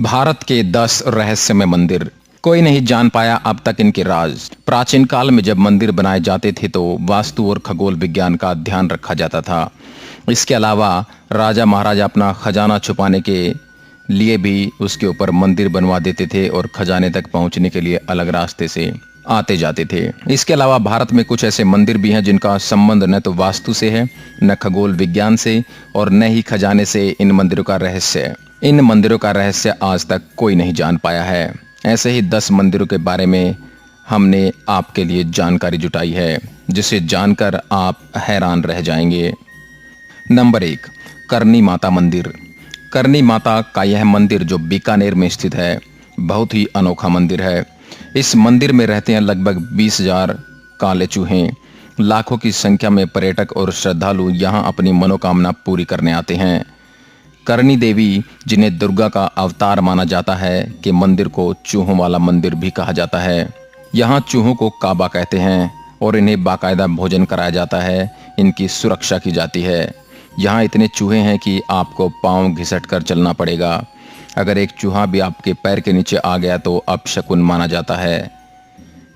भारत के 10 रहस्यमय मंदिर। कोई नहीं जान पाया अब तक इनके राज। प्राचीन काल में जब मंदिर बनाए जाते थे तो वास्तु और खगोल विज्ञान का ध्यान रखा जाता था। इसके अलावा राजा महाराजा अपना खजाना छुपाने के लिए भी उसके ऊपर मंदिर बनवा देते थे और खजाने तक पहुंचने के लिए अलग रास्ते से आते जाते थे। इसके अलावा भारत में कुछ ऐसे मंदिर भी हैं जिनका संबंध न तो वास्तु से है, न खगोल विज्ञान से और न ही खजाने से। इन मंदिरों का रहस्य आज तक कोई नहीं जान पाया है। ऐसे ही 10 मंदिरों के बारे में हमने आपके लिए जानकारी जुटाई है, जिसे जानकर आप हैरान रह जाएंगे। नंबर 1, करनी माता मंदिर। करनी माता का यह मंदिर जो बीकानेर में स्थित है, बहुत ही अनोखा मंदिर है। इस मंदिर में रहते हैं लगभग 20,000 काले चूहे। लाखों की संख्या में पर्यटक और श्रद्धालु यहाँ अपनी मनोकामना पूरी करने आते हैं। करनी देवी, जिन्हें दुर्गा का अवतार माना जाता है, के मंदिर को चूहों वाला मंदिर भी कहा जाता है। यहाँ चूहों को काबा कहते हैं और इन्हें बाकायदा भोजन कराया जाता है। इनकी सुरक्षा की जाती है। यहाँ इतने चूहे हैं कि आपको पांव घिसट कर चलना पड़ेगा। अगर एक चूहा भी आपके पैर के नीचे आ गया तो अपशकुन माना जाता है।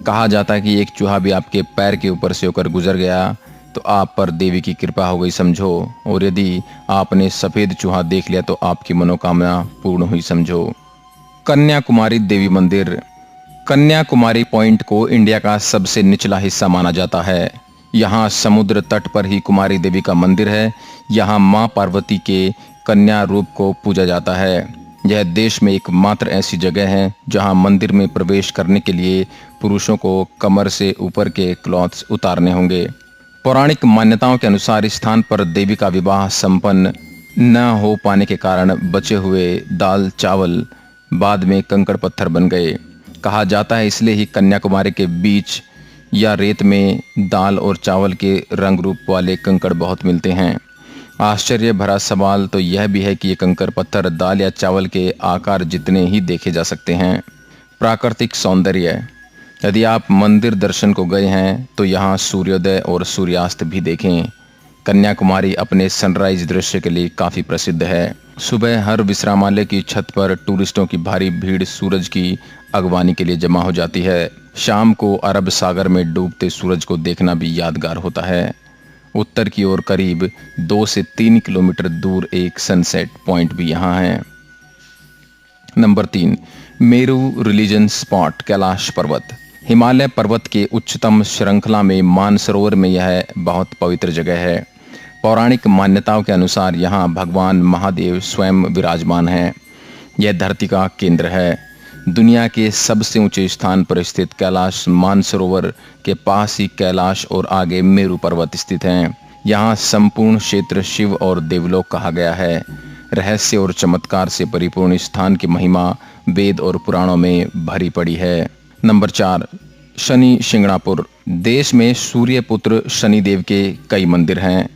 कहा जाता है कि एक चूहा भी आपके पैर के ऊपर से होकर गुजर गया तो आप पर देवी की कृपा हो गई समझो, और यदि आपने सफेद चूहा देख लिया तो आपकी मनोकामना पूर्ण हुई समझो। कन्याकुमारी देवी मंदिर। कन्याकुमारी पॉइंट को इंडिया का सबसे निचला हिस्सा माना जाता है। यहाँ समुद्र तट पर ही कुमारी देवी का मंदिर है। यहाँ माँ पार्वती के कन्या रूप को पूजा जाता है। यह देश में एकमात्र ऐसी जगह है जहाँ मंदिर में प्रवेश करने के लिए पुरुषों को कमर से ऊपर के क्लॉथ्स उतारने होंगे। पौराणिक मान्यताओं के अनुसार इस स्थान पर देवी का विवाह संपन्न न हो पाने के कारण बचे हुए दाल चावल बाद में कंकड़ पत्थर बन गए। कहा जाता है इसलिए ही कन्याकुमारी के बीच या रेत में दाल और चावल के रंग रूप वाले कंकड़ बहुत मिलते हैं। आश्चर्य भरा सवाल तो यह भी है कि ये कंकड़ पत्थर दाल या चावल के आकार जितने ही देखे जा सकते हैं। प्राकृतिक सौंदर्य। यदि आप मंदिर दर्शन को गए हैं तो यहाँ सूर्योदय और सूर्यास्त भी देखें। कन्याकुमारी अपने सनराइज दृश्य के लिए काफ़ी प्रसिद्ध है। सुबह हर विश्रामालय की छत पर टूरिस्टों की भारी भीड़ सूरज की अगवानी के लिए जमा हो जाती है। शाम को अरब सागर में डूबते सूरज को देखना भी यादगार होता है। उत्तर की ओर करीब 2 से 3 किलोमीटर दूर एक सनसेट पॉइंट भी यहाँ है। Number 3, Meru religion spot Kailash पर्वत। हिमालय पर्वत के उच्चतम श्रृंखला में मानसरोवर में यह बहुत पवित्र जगह है। पौराणिक मान्यताओं के अनुसार यहाँ भगवान महादेव स्वयं विराजमान हैं। यह धरती का केंद्र है। दुनिया के सबसे ऊंचे स्थान पर स्थित कैलाश मानसरोवर के पास ही कैलाश और आगे मेरू पर्वत स्थित हैं। यहाँ संपूर्ण क्षेत्र शिव और देवलोक कहा गया है। रहस्य और चमत्कार से परिपूर्ण स्थान की महिमा वेद और पुराणों में भरी पड़ी है। नंबर 4, शनि शिंगणापुर। देश में सूर्य पुत्र शनिदेव के कई मंदिर हैं।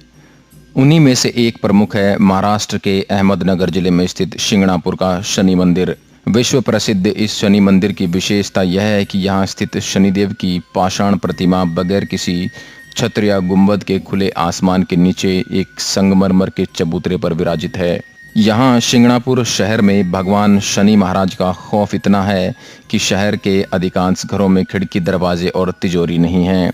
उन्हीं में से एक प्रमुख है महाराष्ट्र के अहमदनगर जिले में स्थित शिंगणापुर का शनि मंदिर। विश्व प्रसिद्ध इस शनि मंदिर की विशेषता यह है कि यहाँ स्थित शनिदेव की पाषाण प्रतिमा बगैर किसी छत्र या गुंबद के खुले आसमान के नीचे एक संगमरमर के चबूतरे पर विराजित है। यहाँ शिंगणापुर शहर में भगवान शनि महाराज का खौफ इतना है कि शहर के अधिकांश घरों में खिड़की, दरवाजे और तिजोरी नहीं हैं।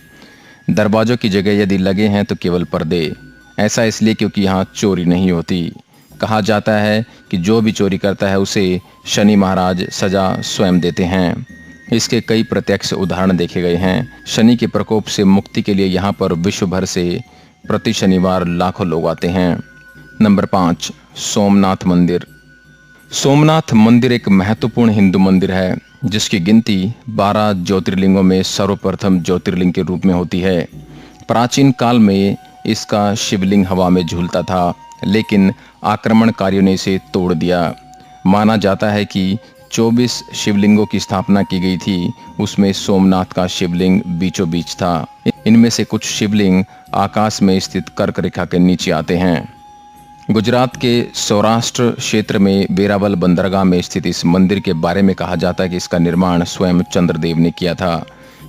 दरवाजों की जगह यदि लगे हैं तो केवल पर्दे। ऐसा इसलिए क्योंकि यहाँ चोरी नहीं होती। कहा जाता है कि जो भी चोरी करता है उसे शनि महाराज सजा स्वयं देते हैं। इसके कई प्रत्यक्ष उदाहरण देखे गए हैं। शनि के प्रकोप से मुक्ति के लिए यहाँ पर विश्व भर से प्रति शनिवार लाखों लोग आते हैं। नंबर 5, सोमनाथ मंदिर। सोमनाथ मंदिर एक महत्वपूर्ण हिंदू मंदिर है जिसकी गिनती 12 ज्योतिर्लिंगों में सर्वप्रथम ज्योतिर्लिंग के रूप में होती है। प्राचीन काल में इसका शिवलिंग हवा में झूलता था, लेकिन आक्रमणकारियों ने इसे तोड़ दिया। माना जाता है कि 24 शिवलिंगों की स्थापना की गई थी, उसमें सोमनाथ का शिवलिंग बीचों बीच था। इनमें से कुछ शिवलिंग आकाश में स्थित कर्क रेखा के नीचे आते हैं। गुजरात के सौराष्ट्र क्षेत्र में वेरावल बंदरगाह में स्थित इस मंदिर के बारे में कहा जाता है कि इसका निर्माण स्वयं चंद्रदेव ने किया था।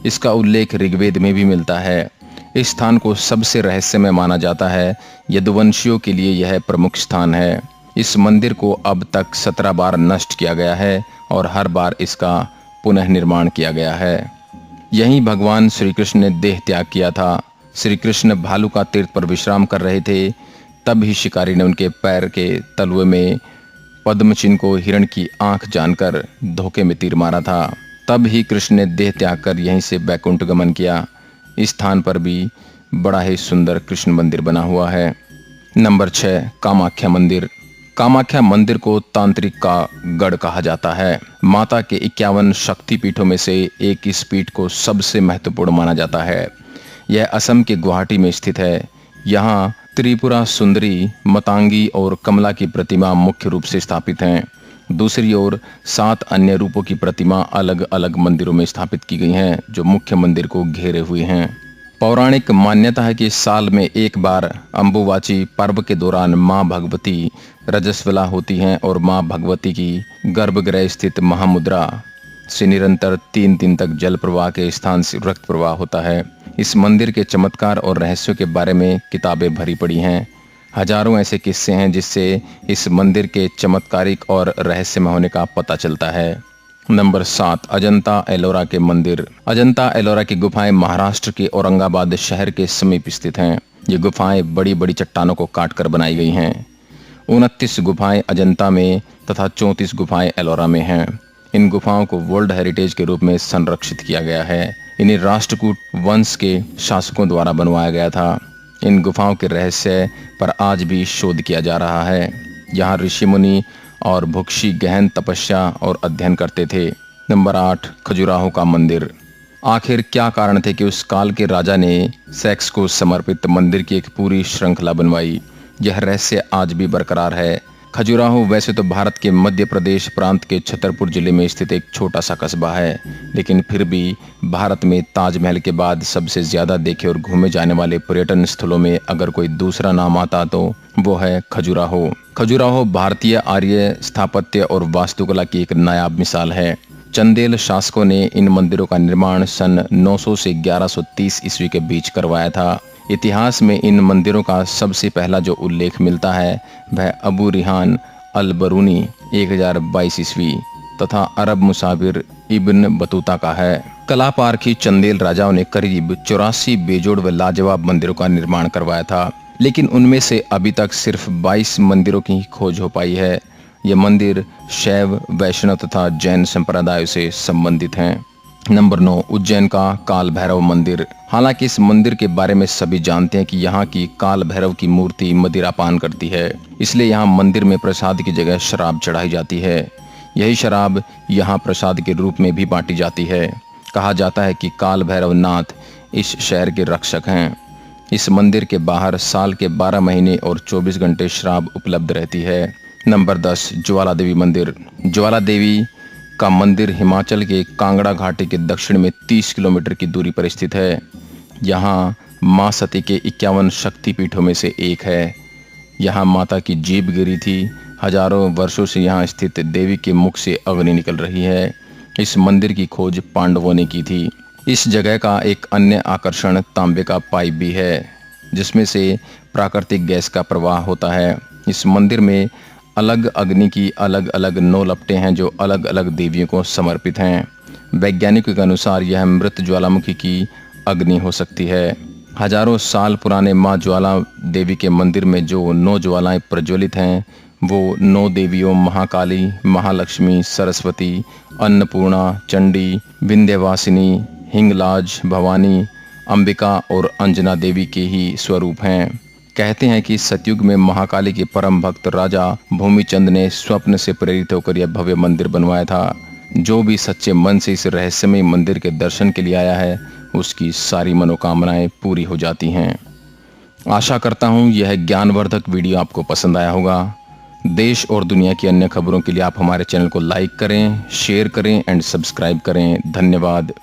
इसका उल्लेख ऋग्वेद में भी मिलता है। इस स्थान को सबसे रहस्यमय माना जाता है। यदुवंशियों के लिए यह प्रमुख स्थान है। इस मंदिर को अब तक 17 बार नष्ट किया गया है और हर बार इसका पुनः निर्माण किया गया है। यहीं भगवान श्री कृष्ण ने देह त्याग किया था। श्री कृष्ण भालुका तीर्थ पर विश्राम कर रहे थे, तब ही शिकारी ने उनके पैर के तलवे में पद्म चिन्ह को हिरण की आंख जानकर धोखे में तीर मारा था। तब ही कृष्ण ने देह त्याग कर यहीं से बैकुंठ गमन किया। इस स्थान पर भी बड़ा ही सुंदर कृष्ण मंदिर बना हुआ है। नंबर 6, कामाख्या मंदिर। कामाख्या मंदिर को तांत्रिक का गढ़ कहा जाता है। माता के 51 शक्ति पीठों में से एक इस पीठ को सबसे महत्वपूर्ण माना जाता है। यह असम के गुवाहाटी में स्थित है। यहाँ त्रिपुरा सुंदरी, मतंगी और कमला की प्रतिमा मुख्य रूप से स्थापित हैं। दूसरी ओर 7 अन्य रूपों की प्रतिमा अलग अलग मंदिरों में स्थापित की गई हैं, जो मुख्य मंदिर को घेरे हुए हैं। पौराणिक मान्यता है कि साल में एक बार अम्बुवाची पर्व के दौरान मां भगवती रजस्वला होती हैं और मां भगवती की गर्भगृह स्थित महामुद्रा से निरंतर 3 दिन तक जल प्रवाह के स्थान से रक्त प्रवाह होता है। इस मंदिर के चमत्कार और रहस्यों के बारे में किताबें भरी पड़ी हैं। हजारों ऐसे किस्से हैं जिससे इस मंदिर के चमत्कारिक और रहस्यमय होने का पता चलता है। नंबर 7, अजंता एलोरा के मंदिर। अजंता एलोरा की गुफाएं महाराष्ट्र के औरंगाबाद शहर के समीप स्थित हैं। ये गुफाएं बड़ी बड़ी चट्टानों को काटकर बनाई गई हैं। 29 गुफाएं अजंता में तथा 34 गुफाएं एलोरा में हैं। इन गुफाओं को वर्ल्ड हेरिटेज के रूप में संरक्षित किया गया है। इन्हें राष्ट्रकूट वंश के शासकों द्वारा बनवाया गया था। इन गुफाओं के रहस्य पर आज भी शोध किया जा रहा है। यहाँ ऋषि मुनि और भुक्षी गहन तपस्या और अध्ययन करते थे। नंबर 8, खजुराहो का मंदिर। आखिर क्या कारण थे कि उस काल के राजा ने सेक्स को समर्पित मंदिर की एक पूरी श्रृंखला बनवाई? यह रहस्य आज भी बरकरार है। खजुराहो वैसे तो भारत के मध्य प्रदेश प्रांत के छतरपुर जिले में स्थित एक छोटा सा कस्बा है, लेकिन फिर भी भारत में ताजमहल के बाद सबसे ज्यादा देखे और घूमे जाने वाले पर्यटन स्थलों में अगर कोई दूसरा नाम आता तो वो है खजुराहो। खजुराहो भारतीय आर्य स्थापत्य और वास्तुकला की एक नायाब मिसाल है। चंदेल शासकों ने इन मंदिरों का निर्माण सन 900 से 1130 ईस्वी के बीच करवाया था। इतिहास में इन मंदिरों का सबसे पहला जो उल्लेख मिलता है वह अबू रिहान अल बरूनी 1022 ईस्वी तथा अरब मुसाफिर इब्न बतूता का है। कलापारखी चंदेल राजाओं ने करीब 84 बेजोड़ व लाजवाब मंदिरों का निर्माण करवाया था, लेकिन उनमें से अभी तक सिर्फ 22 मंदिरों की खोज हो पाई है। ये मंदिर शैव, वैष्णव तथा जैन संप्रदायों से संबंधित हैं। नंबर 9, उज्जैन का काल भैरव मंदिर। हालांकि इस मंदिर के बारे में सभी जानते हैं कि यहाँ की काल भैरव की मूर्ति मदिरा पान करती है, इसलिए यहाँ मंदिर में प्रसाद की जगह शराब चढ़ाई जाती है। यही शराब यहाँ प्रसाद के रूप में भी बांटी जाती है। कहा जाता है कि काल भैरव नाथ इस शहर के रक्षक हैं। इस मंदिर के बाहर साल के 12 महीने और 24 घंटे शराब उपलब्ध रहती है। नंबर 10, ज्वाला देवी मंदिर। ज्वाला देवी का मंदिर हिमाचल के कांगड़ा घाटी के दक्षिण में 30 किलोमीटर की दूरी पर स्थित है। यहाँ माँ सती के 51 शक्तिपीठों में से एक है। यहाँ माता की जीभ गिरी थी। हजारों वर्षों से यहाँ स्थित देवी के मुख से अग्नि निकल रही है। इस मंदिर की खोज पांडवों ने की थी। इस जगह का एक अन्य आकर्षण तांबे का पाइप भी है, जिसमें से प्राकृतिक गैस का प्रवाह होता है। इस मंदिर में अलग अग्नि की अलग अलग 9 लपटें हैं जो अलग अलग देवियों को समर्पित हैं। वैज्ञानिकों के अनुसार यह मृत ज्वालामुखी की अग्नि हो सकती है। हजारों साल पुराने माँ ज्वाला देवी के मंदिर में जो 9 ज्वालाएं प्रज्वलित हैं वो 9 देवियों महाकाली, महालक्ष्मी, सरस्वती, अन्नपूर्णा, चंडी, विंध्यवासिनी, हिंगलाज, भवानी, अंबिका और अंजना देवी के ही स्वरूप हैं। कहते हैं कि सतयुग में महाकाली के परम भक्त राजा भूमिचंद ने स्वप्न से प्रेरित होकर यह भव्य मंदिर बनवाया था। जो भी सच्चे मन से इस रहस्यमय मंदिर के दर्शन के लिए आया है उसकी सारी मनोकामनाएं पूरी हो जाती हैं। आशा करता हूं यह ज्ञानवर्धक वीडियो आपको पसंद आया होगा। देश और दुनिया की अन्य खबरों के लिए आप हमारे चैनल को लाइक करें, शेयर करें एंड सब्सक्राइब करें। धन्यवाद।